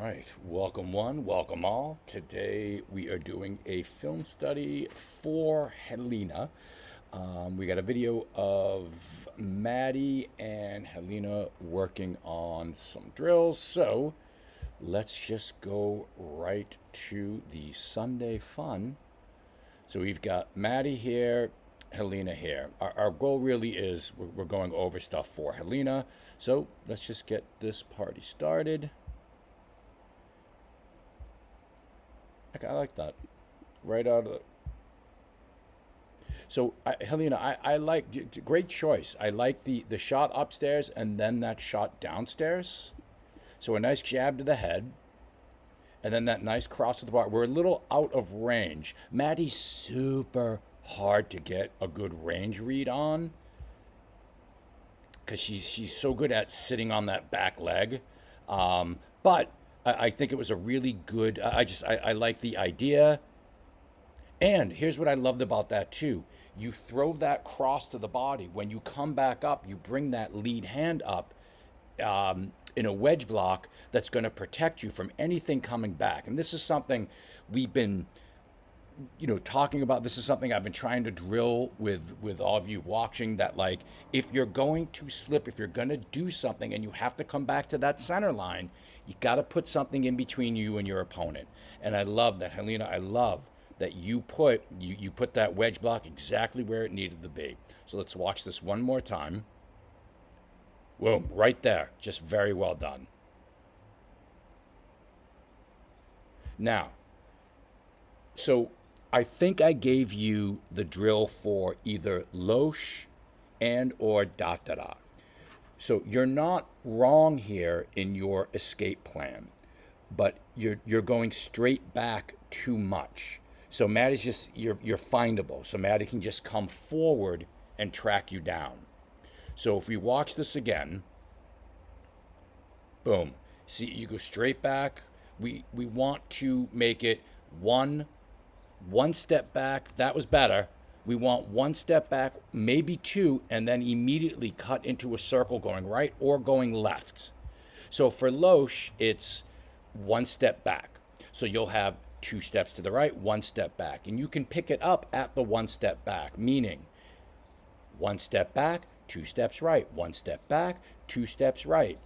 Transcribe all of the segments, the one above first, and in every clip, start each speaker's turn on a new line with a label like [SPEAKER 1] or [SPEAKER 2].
[SPEAKER 1] right, welcome one, welcome all. Today we are doing a film study for Helena. We got a video of Maddie and Helena working on some drills. So let's just go right to the Sunday fun. So we've got Maddie here, Helena here. Our goal really is we're going over stuff for Helena. So let's just get this party started. I like that. Right out of the. So, Helena, I like. Great choice. I like the shot upstairs and then that shot downstairs. So, a nice jab to the head. And then that nice cross to the bar. We're a little out of range. Maddie's super hard to get a good range read on because she's so good at sitting on that back leg. But I think it was a really good. I like the idea. And here's what I loved about that too. You throw that cross to the body. When you come back up, you bring that lead hand up in a wedge block that's going to protect you from anything coming back. And this is something we've been, talking about. This is something I've been trying to drill with all of you watching. That like, if you're going to slip, if you're going to do something, and you have to come back to that center line, you got to put something in between you and your opponent. And I love that, Helena. I love that you put that wedge block exactly where it needed to be. So let's watch this one more time. Boom, right there. Just very well done. Now, so I think I gave you the drill for either Loesch and or da da da. So you're not wrong here in your escape plan, but you're going straight back too much. So Maddie's just you're findable. So Maddie can just come forward and track you down. So if we watch this again, boom. See, you go straight back. We want to make it one step back. That was better. We want one step back, maybe two, and then immediately cut into a circle going right or going left. So for Loesch, it's one step back. So you'll have two steps to the right, one step back. And you can pick it up at the one step back, meaning one step back, two steps right, one step back, two steps right.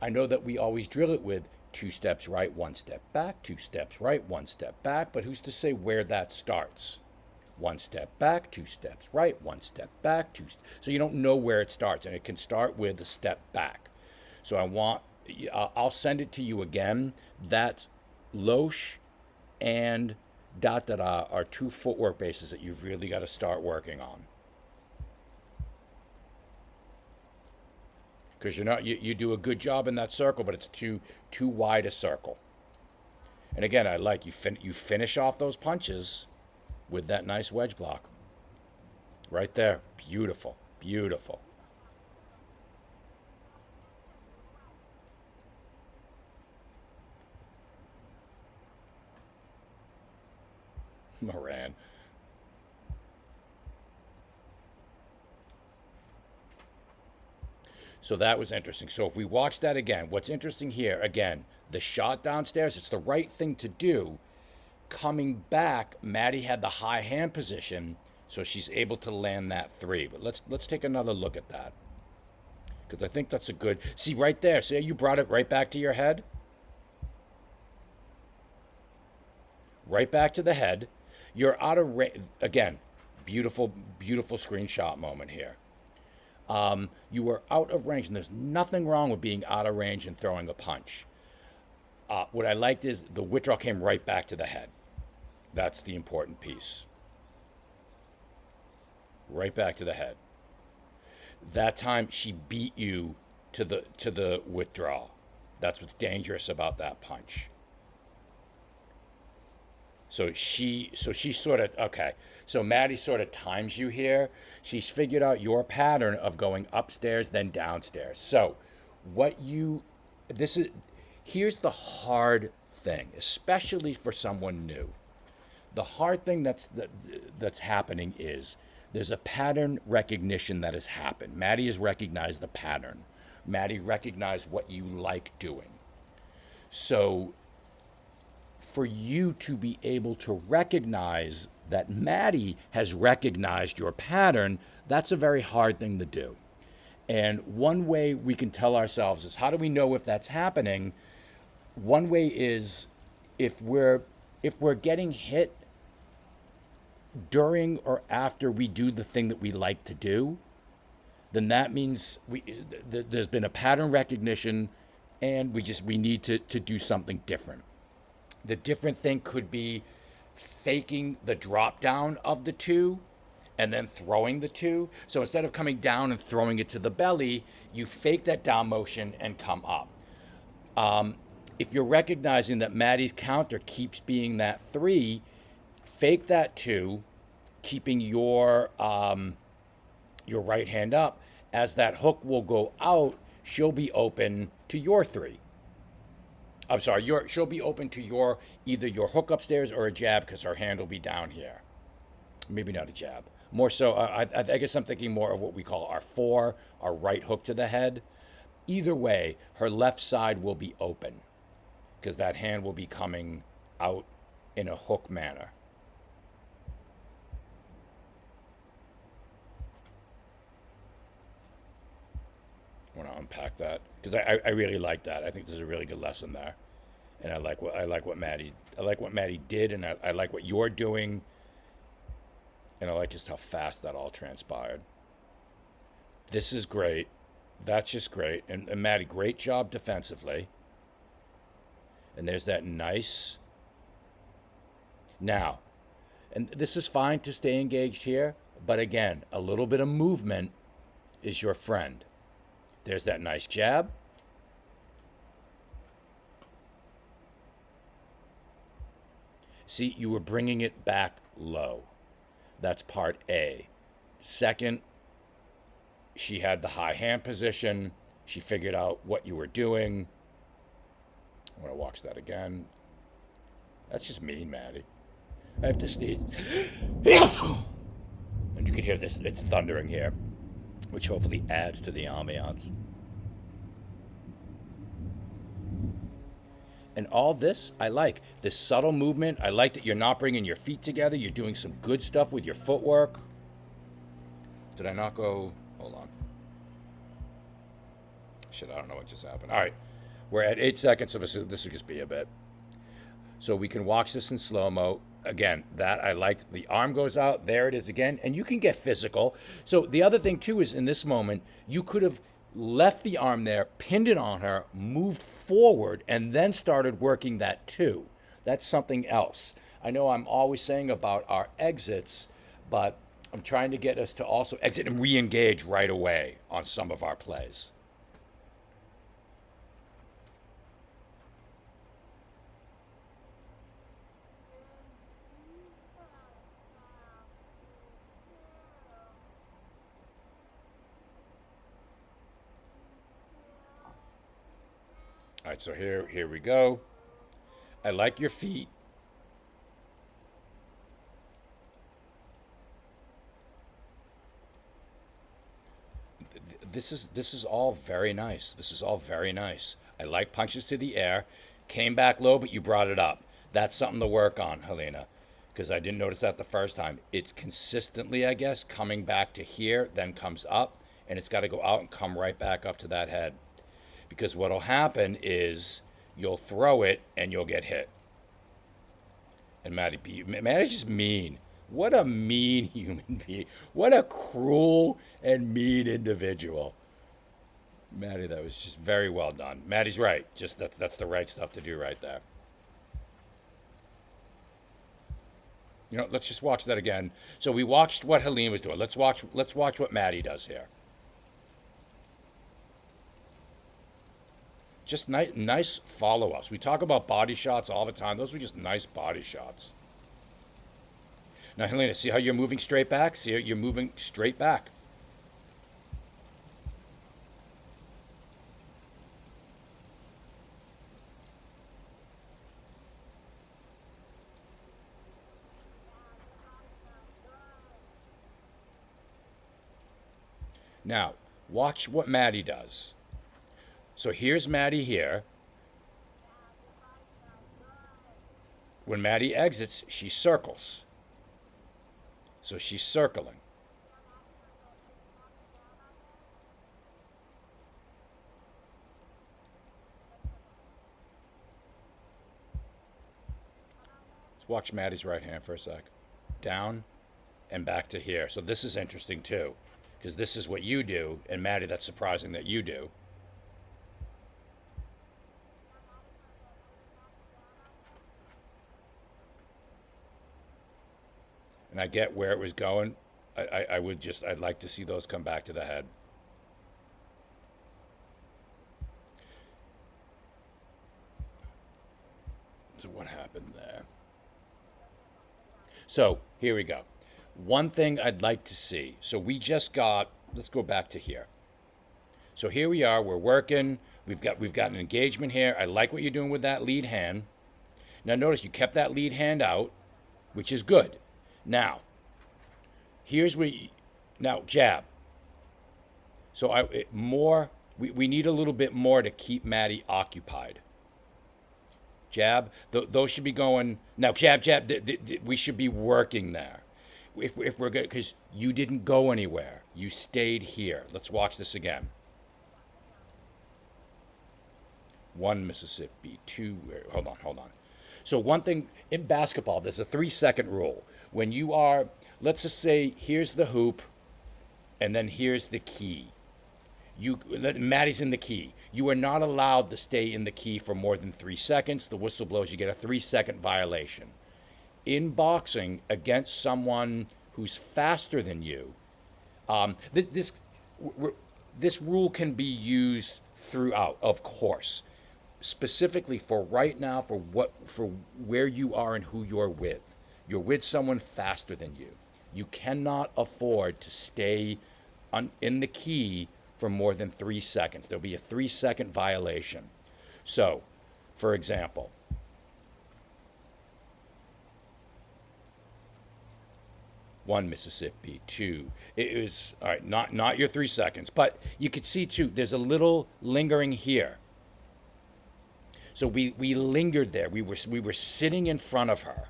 [SPEAKER 1] I know that we always drill it with two steps right, one step back, two steps right, one step back, but who's to say where that starts? One step back, two steps right, one step back, so you don't know where it starts, and it can start with a step back. So I'll send it to you again. That Loesch and da da da are two footwork bases that you've really got to start working on. Because you do a good job in that circle, but it's too wide a circle. And again, I like you finish off those punches with that nice wedge block. Right there. Beautiful. Beautiful. Moran. So that was interesting. So if we watch that again, what's interesting here, again, the shot downstairs, it's the right thing to do. Coming back, Maddie had the high hand position, so she's able to land that three. But let's take another look at that. Because I think that's a good... See, right there, see, you brought it right back to your head? Right back to the head. You're out of range. Again, beautiful, beautiful screenshot moment here. You were out of range, and there's nothing wrong with being out of range and throwing a punch. What I liked is the withdrawal came right back to the head. That's the important piece. Right back to the head. That time she beat you to the withdrawal. That's what's dangerous about that punch. So she sort of, okay. So Maddie sort of times you here. She's figured out your pattern of going upstairs, then downstairs. So here's the hard thing, especially for someone new. The hard thing that's happening is there's a pattern recognition that has happened. Maddie has recognized the pattern. Maddie recognized what you like doing. So for you to be able to recognize that Maddi has recognized your pattern, that's a very hard thing to do. And one way we can tell ourselves is, how do we know if that's happening? One way is, if we're getting hit during or after we do the thing that we like to do, then that means there's been a pattern recognition, and we need to do something different. The different thing could be faking the drop down of the two and then throwing the two. So instead of coming down and throwing it to the belly, you fake that down motion and come up. If you're recognizing that Maddi's counter keeps being that 3, fake that 2, keeping your right hand up. As that hook will go out, she'll be open to your 3. I'm sorry, she'll be open to either your hook upstairs or a jab, because her hand will be down here. Maybe not a jab. More so, I guess I'm thinking more of what we call our 4, our right hook to the head. Either way, her left side will be open, because that hand will be coming out in a hook manner. I want to unpack that, because I really like that. I think there's a really good lesson there, and I like what Maddi did, and I like what you're doing, and I like just how fast that all transpired. This is great. That's just great, and Maddi, great job defensively. And there's that nice. Now, and this is fine to stay engaged here, but again, a little bit of movement is your friend. There's that nice jab. See, you were bringing it back low. That's part A. Second, she had the high hand position. She figured out what you were doing. I'm going to watch that again. That's just mean, Maddi. I have to sneeze. And you can hear this, it's thundering here, which hopefully adds to the ambiance. And all this, I like. This subtle movement. I like that you're not bringing your feet together. You're doing some good stuff with your footwork. Did I not go? Hold on. Shit, I don't know what just happened. All right. We're at 8 seconds, so this will just be a bit. So we can watch this in slow-mo. Again, that I liked. The arm goes out. There it is again. And you can get physical. So the other thing, too, is in this moment, you could have left the arm there, pinned it on her, moved forward, and then started working that, too. That's something else. I know I'm always saying about our exits, but I'm trying to get us to also exit and re-engage right away on some of our plays. All right, so here we go. I like your feet. This is all very nice. This is all very nice. I like punches to the air. Came back low, but you brought it up. That's something to work on, Helena, because I didn't notice that the first time. It's consistently, I guess, coming back to here, then comes up, and it's got to go out and come right back up to that head. Because what'll happen is you'll throw it and you'll get hit. And Maddi's just mean. What a mean human being. What a cruel and mean individual. Maddi, that was just very well done. Maddi's right. Just that's the right stuff to do right there. You know, let's just watch that again. So we watched what Helene was doing. Let's watch what Maddi does here. Just nice follow-ups. We talk about body shots all the time. Those were just nice body shots. Now, Helena, see how you're moving straight back? See how you're moving straight back. Now, watch what Maddi does. So here's Maddi here. When Maddi exits, she circles. So she's circling. Let's watch Maddi's right hand for a sec. Down and back to here. So this is interesting too, because this is what you do, and Maddi, that's surprising that you do. And I get where it was going. I would just, I'd like to see those come back to the head. So what happened there? So here we go. One thing I'd like to see. So we just got, let's go back to here. So here we are, we're working. We've got an engagement here. I like what you're doing with that lead hand. Now notice you kept that lead hand out, which is good. Now, here's where you, now jab. So we need a little bit more to keep Maddi occupied. Jab, those should be going now. Jab, jab. We should be working there. If we're good, because you didn't go anywhere. You stayed here. Let's watch this again. One Mississippi, two. Hold on. So one thing in basketball, there's a 3-second rule. When you are, let's just say, here's the hoop, and then here's the key. Maddi's in the key. You are not allowed to stay in the key for more than 3 seconds. The whistle blows, you get a 3-second violation. In boxing against someone who's faster than you, this rule can be used throughout, of course. Specifically for right now, for where you are and who you're with. You're with someone faster than you. You cannot afford to stay in the key for more than 3 seconds. There'll be a 3-second violation. So, for example, one Mississippi, two. It was all right. Not your 3 seconds, but you could see too. There's a little lingering here. So we lingered there. We were sitting in front of her.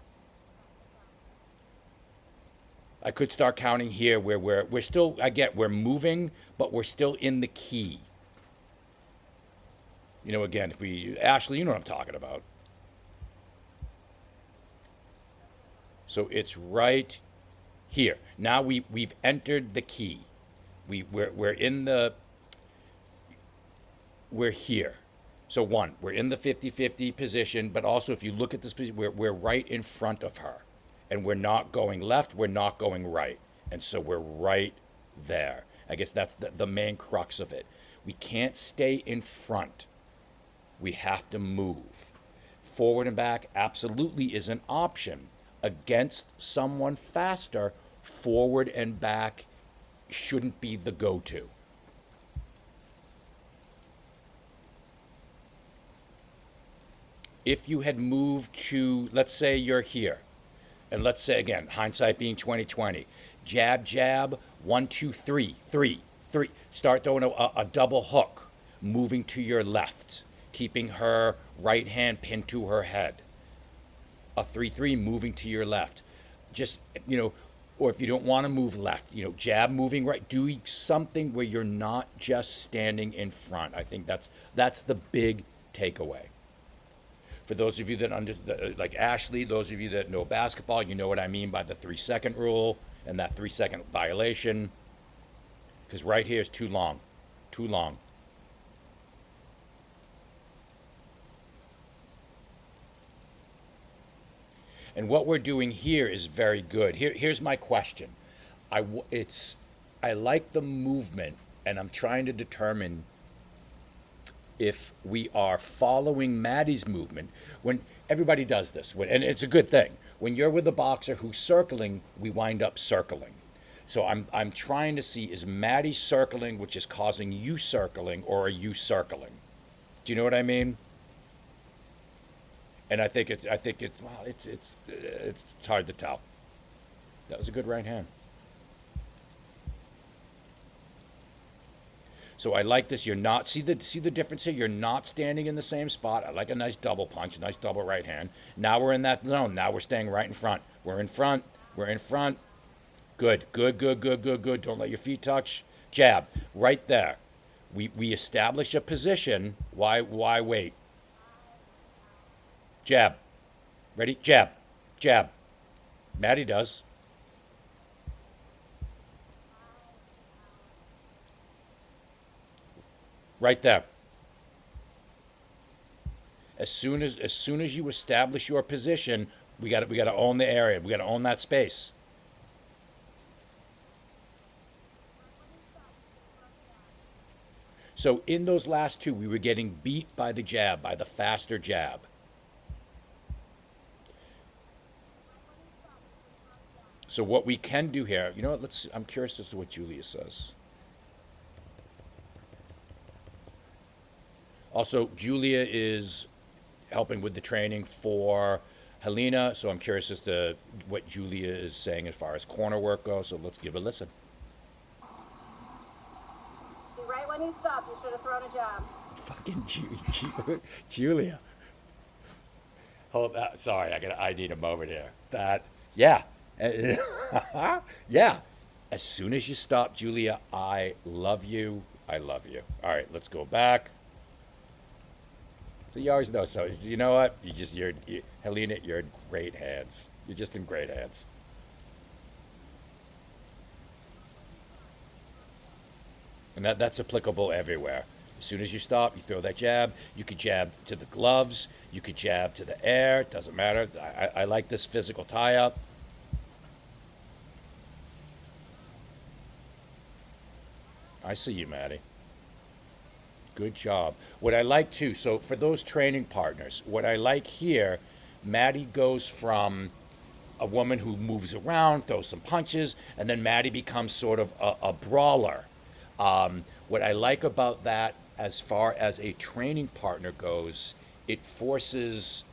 [SPEAKER 1] I could start counting here where we're still, I get we're moving, but we're still in the key. You know, again, if we, Ashley, you know what I'm talking about. So it's right here. Now we've entered the key. We're in the, we're here. So one, we're in the 50-50 position, but also if you look at this position, we're right in front of her. And we're not going left, we're not going right. And so we're right there. I guess that's the main crux of it. We can't stay in front. We have to move. Forward and back absolutely is an option. Against someone faster, forward and back shouldn't be the go-to. If you had moved to, let's say you're here, and let's say again, hindsight being 2020, jab, jab, 1, 2, 3, 3, 3. Start throwing a double hook, moving to your left, keeping her right hand pinned to her head. A 3-3 moving to your left. Just, or if you don't want to move left, jab moving right, doing something where you're not just standing in front. I think that's the big takeaway. For those of you that like Ashley, those of you that know basketball, you know what I mean by the 3-second rule and that 3-second violation. Because right here is too long. Too long. And what we're doing here is very good. Here's my question. I like the movement, and I'm trying to determine if we are following Maddi's movement. When everybody does this, and it's a good thing. When you're with a boxer who's circling, we wind up circling. So I'm trying to see, is Maddi circling, which is causing you circling, or are you circling? Do you know what I mean? And I think it's hard to tell. That was a good right hand. So I like this. You're not see the difference here. You're not standing in the same spot. I like a nice double punch, nice double right hand. Now we're in that zone. Now we're staying right in front. We're in front. We're in front. Good, good, good, good, good, good. Don't let your feet touch. Jab, right there. We establish a position. Why wait? Jab. Ready? Jab. Jab. Maddi does. Right there. As soon as you establish your position, we got to own the area. We got to own that space. So in those last two, we were getting beat by the jab, by the faster jab. So what we can do here, you know what? Let's. I'm curious as to what Julia says. Also, Julia is helping with the training for Helena, so I'm curious as to what Julia is saying as far as corner work goes. So let's give it a listen.
[SPEAKER 2] See, right when he stopped, you should have thrown a jab.
[SPEAKER 1] Fucking Julia. Hold. Sorry, I need a moment here. That. Yeah. Yeah. As soon as you stop, Julia, I love you. I love you. All right, let's go back. So you always know. So you know what? Helena, you're in great hands. You're just in great hands. And that's applicable everywhere. As soon as you stop, you throw that jab. You could jab to the gloves. You could jab to the air. It doesn't matter. I like this physical tie up. I see you, Maddie. Good job. What I like too, so for those training partners, what I like here, Maddie goes from a woman who moves around, throws some punches, and then Maddie becomes sort of a brawler. What I like about that, as far as a training partner goes, it forces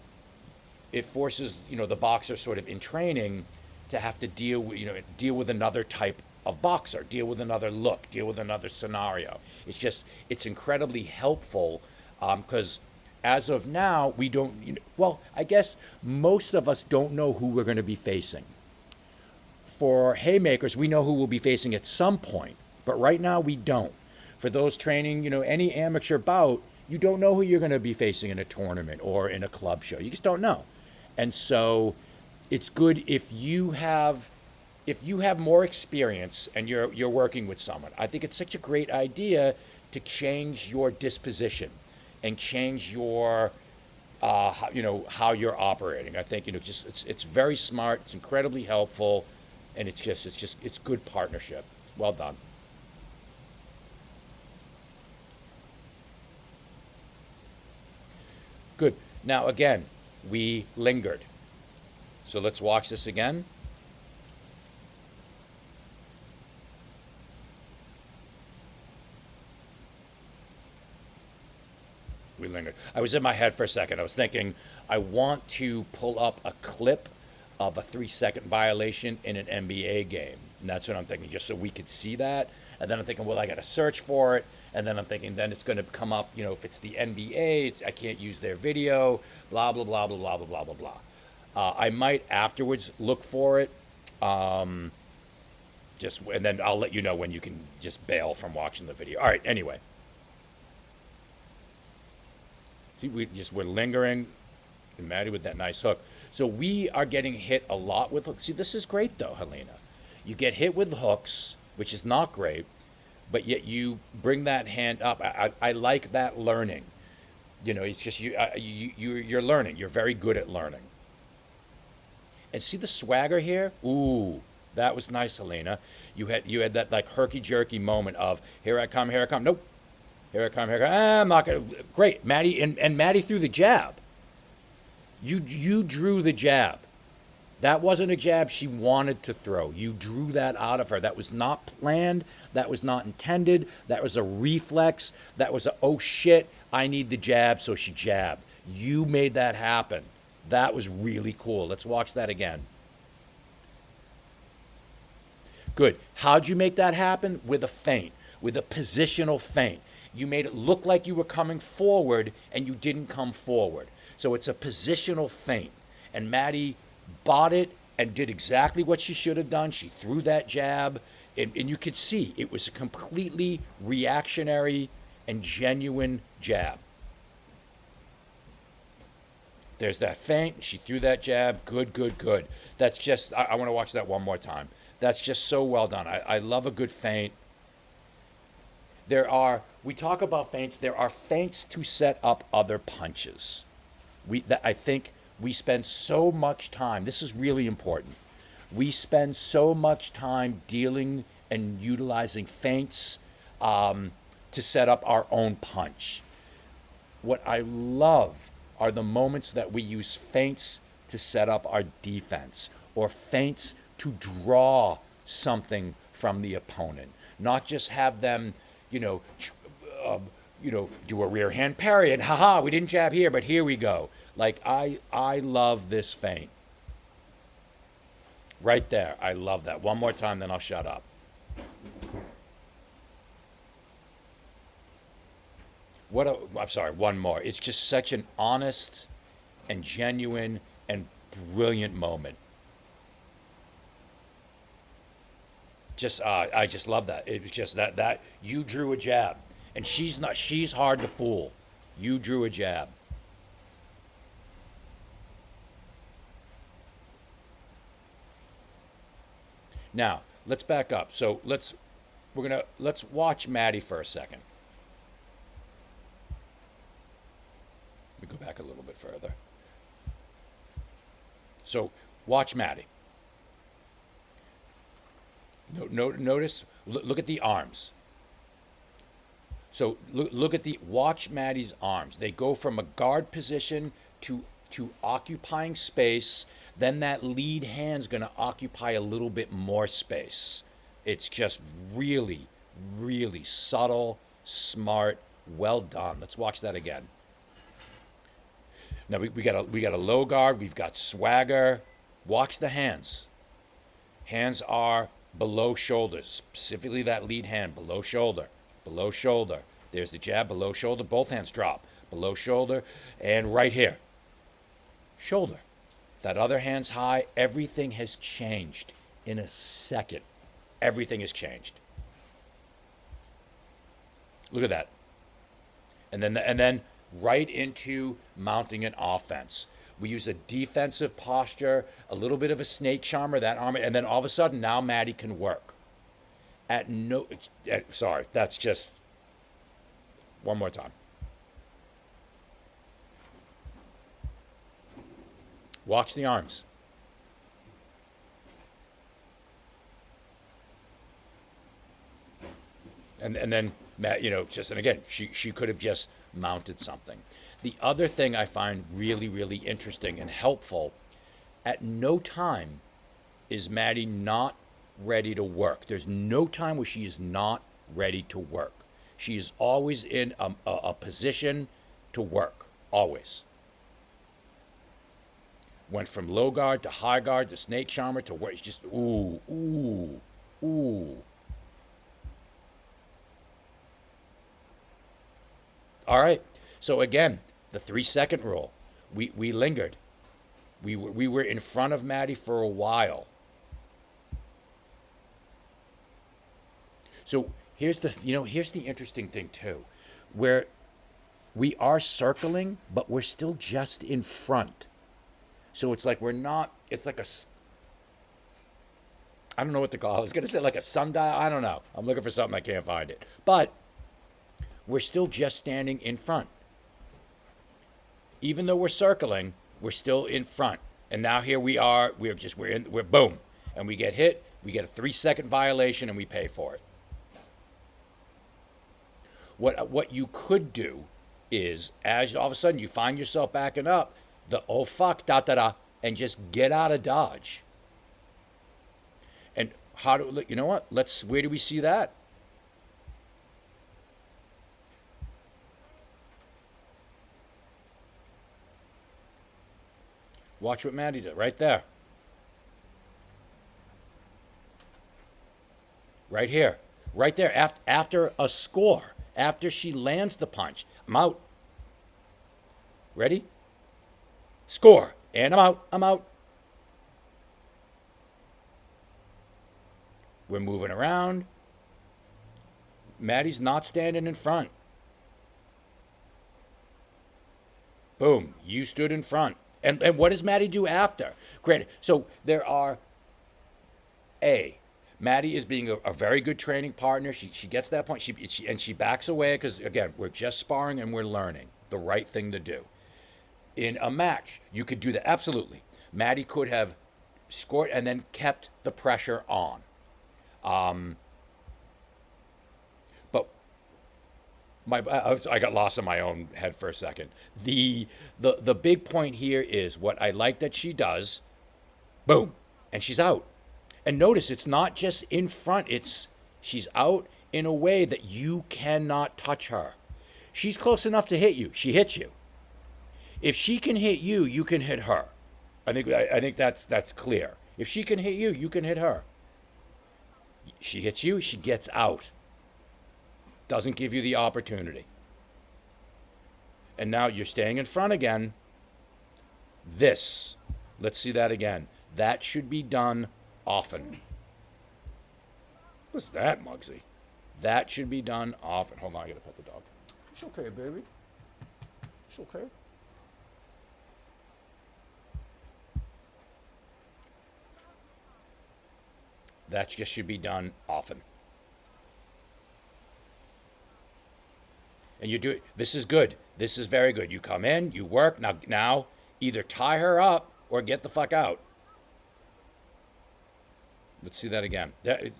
[SPEAKER 1] the boxer sort of in training to have to deal with another type of boxer, deal with another look, deal with another scenario. It's incredibly helpful because as of now we don't. Well, I guess most of us don't know who we're going to be facing. For haymakers, we know who we'll be facing at some point, but right now we don't. For those training, any amateur bout, you don't know who you're going to be facing in a tournament or in a club show. You just don't know. And so it's good if you have more experience and you're working with someone. I think it's such a great idea to change your disposition and change your how you're operating. I think just it's very smart, it's incredibly helpful, and it's good partnership. Well done. Good. Now again, we lingered. So let's watch this again. We lingered. I was in my head for a second. I was thinking, I want to pull up a clip of a 3-second violation in an NBA game. And that's what I'm thinking, just so we could see that. And then I'm thinking, well, I got to search for it. And then I'm thinking, then it's going to come up, if it's the NBA, I can't use their video, blah, blah, blah, blah, blah, blah, blah, blah, blah. I might afterwards look for it. And then I'll let you know when you can just bail from watching the video. All right, anyway. See, we're lingering, and Maddi with that nice hook. So we are getting hit a lot with hooks. See, this is great though, Helena. You get hit with hooks, which is not great, but yet you bring that hand up. I like that learning. It's just you're learning. You're very good at learning. And see the swagger here? Ooh, that was nice, Helena. You had that like herky jerky moment of here I come, here I come. Nope. Here I come, here I come. I'm not gonna. Great, Maddi, and Maddi threw the jab. You drew the jab. That wasn't a jab she wanted to throw. You drew that out of her. That was not planned. That was not intended. That was a reflex. That was oh shit, I need the jab, so she jabbed. You made that happen. That was really cool. Let's watch that again. Good. How'd you make that happen? With a feint, with a positional feint. You made it look like you were coming forward and you didn't come forward. So it's a positional feint. And Maddi bought it and did exactly what she should have done. She threw that jab, and you could see it was a completely reactionary and genuine jab. There's that feint. She threw that jab. Good, good, good. That's just, I want to watch that one more time. That's just so well done. I love a good feint. We talk about feints, there are feints to set up other punches. I think we spend so much time, this is really important. We spend so much time dealing and utilizing feints to set up our own punch. What I love are the moments that we use feints to set up our defense or feints to draw something from the opponent, not just have them, do a rear hand parry and haha, we didn't jab here, but here we go. Like I love this feint. Right there, I love that. One more time, then I'll shut up. I'm sorry, one more. It's just such an honest and genuine and brilliant moment. I just love that. It was just that you drew a jab, and she's hard to fool. You drew a jab. Now let's back up. So let's watch Maddi for a second. Let me go back a little bit further. So watch Maddi. Notice, look at the arms. So watch Maddi's arms. They go from a guard position to occupying space. Then that lead hand's going to occupy a little bit more space. It's just really, really subtle, smart, well done. Let's watch that again. Now we got a low guard. We've got swagger. Watch the hands. Hands are below shoulders, specifically that lead hand, below shoulder, below shoulder. There's the jab, below shoulder. Both hands drop, below shoulder, and right here, shoulder. That other hand's high. Everything has changed in a second. Everything has changed. Look at that. And then right into mounting an offense. We use a defensive posture, a little bit of a snake charmer, that arm, and then all of a sudden now Maddi can work. Sorry, that's just one more time. Watch the arms. And then Matt, and again, she could have just mounted something. The other thing I find really, really interesting and helpful, at no time is Maddi not ready to work. There's no time where she is not ready to work. She is always in a position to work, always. Went from low guard to high guard to snake charmer to work. It's just ooh, ooh, ooh. All right. So again, the 3-second rule. We lingered. We were in front of Maddi for a while. So here's the interesting thing too, where we are circling, but we're still just in front. So it's like it's like I don't know what to call it. I was going to say like a sundial. I don't know. I'm looking for something. I can't find it. But we're still just standing in front. Even though we're circling, we're still in front. And now here we are. We're boom. And we get hit. We get a 3-second violation and we pay for it. What you could do is, as all of a sudden you find yourself backing up, oh fuck, and just get out of dodge. And you know what? Where do we see that? Watch what Maddi did, right there. Right here. Right there, after a score. after she lands the punch. I'm out. Ready? Score. And I'm out. I'm out. We're moving around. Maddi's not standing in front. Boom. You stood in front. And what does Maddi do after? Granted, so there are Maddi is being a very good training partner. She gets that point. She backs away because, again, we're just sparring and we're learning the right thing to do. In a match, you could do that. Absolutely. Maddi could have scored and then kept the pressure on. But I got lost in my own head for a second. The big point here is what I like that she does. Boom, and she's out. And notice it's not just in front. She's out in a way that you cannot touch her. She's close enough to hit you. She hits you. If she can hit you, you can hit her. I think that's clear. If she can hit you, you can hit her. She hits you, she gets out. Doesn't give you the opportunity. And now you're staying in front again. Let's see that again. That should be done often. What's that, Muggsy? That should be done often. Hold on, I gotta pet the dog. It's okay, baby. It's okay. That just should be done often. And you do it. This is good. This is very good. You come in, you work. Now either tie her up or get the fuck out. Let's see that again.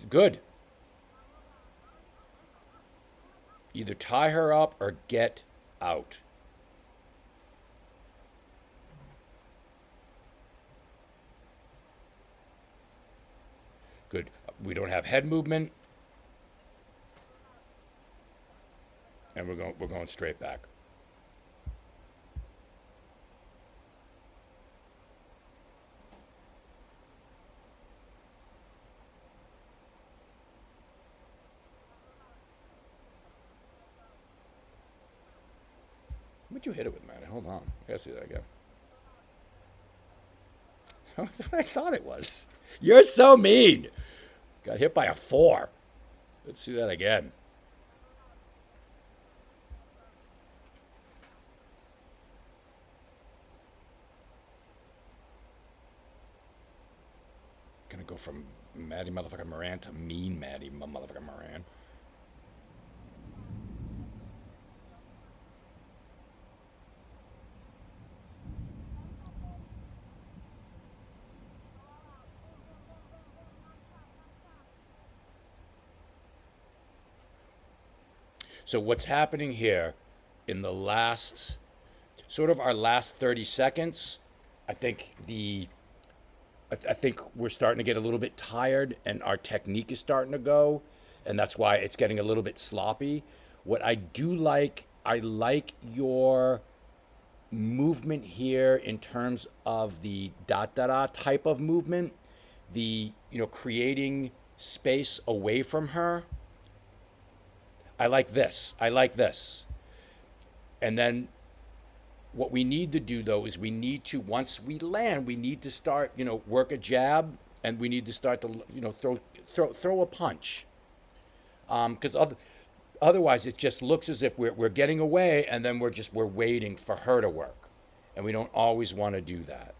[SPEAKER 1] Good. Either tie her up or get out. Good. We don't have head movement. And we're going straight back. What'd you hit it with, man? Hold on. I gotta see that again. That's what I thought it was. You're so mean. Got hit by a 4. Let's see that again. Gonna go from Maddi motherfucker Moran to mean Maddi motherfucker Moran. So what's happening here in the last, sort of our last 30 seconds, I think we're starting to get a little bit tired and our technique is starting to go, and that's why it's getting a little bit sloppy. What I do like, I like your movement here in terms of the da-da-da type of movement, creating space away from her. I like this. And then what we need to do, though, is once we land, we need to start, work a jab, and we need to start to, throw a punch. Because otherwise it just looks as if we're getting away, and then we're waiting for her to work. And we don't always want to do that.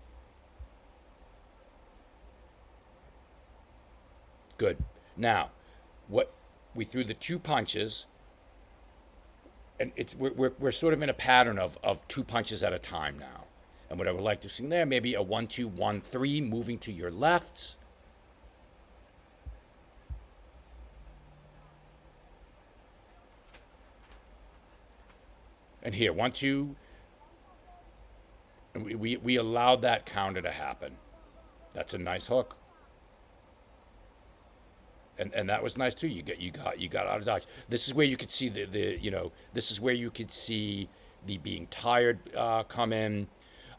[SPEAKER 1] Good. Now, we threw the 2 punches, and we're sort of in a pattern of 2 punches at a time now. And what I would like to see there, maybe a 1-2, 1-3, moving to your left. And here, 1-2. And we allowed that counter to happen. That's a nice hook. And that was nice too. You got out of dodge. This is where you could see this is where you could see the being tired come in.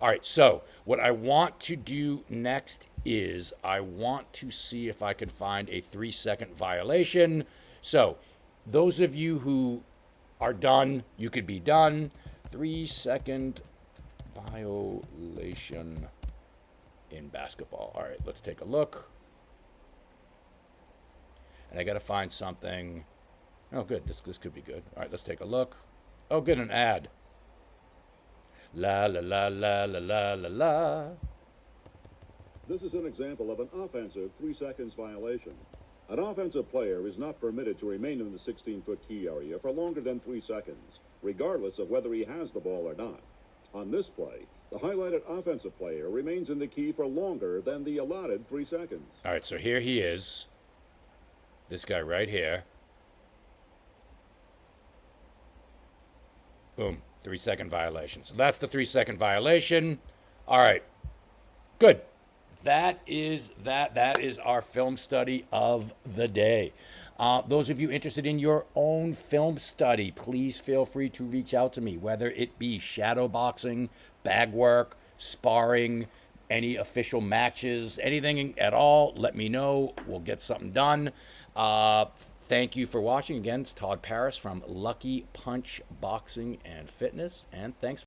[SPEAKER 1] All right. So what I want to do next is I want to see if I can find a 3-second violation. So those of you who are done, you could be done. 3-second violation in basketball. All right, let's take a look. And I got to find something. Oh, good. This could be good. All right, let's take a look. Oh, good, an ad. La la la la la la la la.
[SPEAKER 3] This is an example of an offensive 3 seconds violation. An offensive player is not permitted to remain in the 16-foot key area for longer than 3 seconds, regardless of whether he has the ball or not. On this play, the highlighted offensive player remains in the key for longer than the allotted 3 seconds.
[SPEAKER 1] All right, so here he is. This guy right here. Boom, 3-second violation. So that's the 3-second violation. All right, good. That is our film study of the day. Those of you interested in your own film study, please feel free to reach out to me, whether it be shadow boxing, bag work, sparring, any official matches, anything at all, let me know. We'll get something done. Thank you for watching. Again, it's Todd Paris from Lucky Punch Boxing and Fitness, and thanks